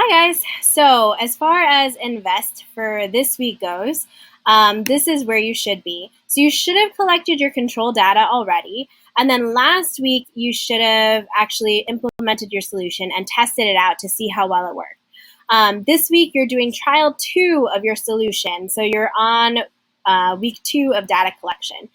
Hi guys. So as far as NVEST for this week goes, this is where you should be. So you should have collected your control data already. And then last week, you should have actually implemented your solution and tested it out to see how well it worked. This week, you're doing trial 2 of your solution. So you're on week 2 of data collection.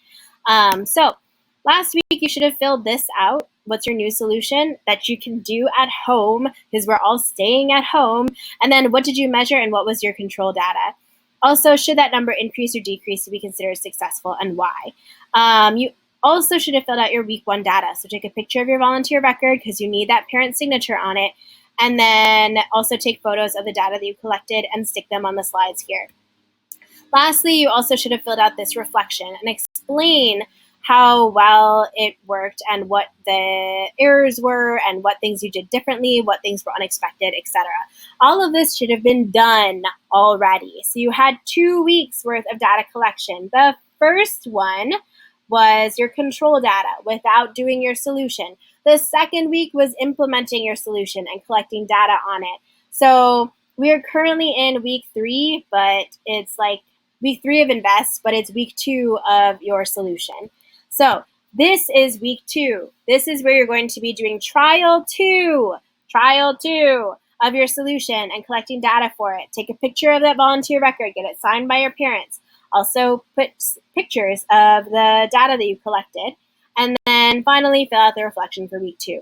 So last week, you should have filled this out. What's your new solution that you can do at home, because we're all staying at home? And then what did you measure and what was your control data? Also, should that number increase or decrease to be considered successful, and why? You also should have filled out your week 1 data. So take a picture of your volunteer record because you need that parent signature on it. And then also take photos of the data that you collected and stick them on the slides here. Lastly, you also should have filled out this reflection and explain how well it worked and what the errors were and what things you did differently, what things were unexpected, etc. All of this should have been done already. So you had 2 weeks worth of data collection. The first one was your control data without doing your solution. The second week was implementing your solution and collecting data on it. So we are currently in week 3, but it's like week 3 of NVEST, but it's week 2 of your solution. So this is week 2. This is where you're going to be doing trial 2 of your solution and collecting data for it. Take a picture of that volunteer record, get it signed by your parents. Also put pictures of the data that you collected. And then finally fill out the reflection for week 2.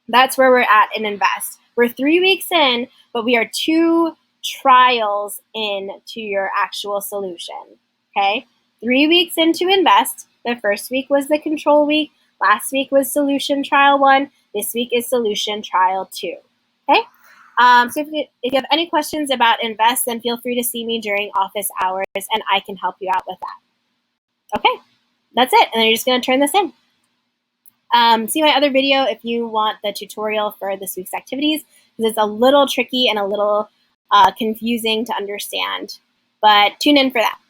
That's where we're at in NVEST. We're 3 weeks in, but we are 2 trials into your actual solution, okay? 3 weeks into NVEST. The first week was the control week. Last week was solution trial 1. This week is solution trial 2. Okay? So if you have any questions about NVEST, then feel free to see me during office hours, and I can help you out with that. Okay, that's it. And then you're just going to turn this in. See my other video if you want the tutorial for this week's activities, because it's a little tricky and a little confusing to understand. But tune in for that.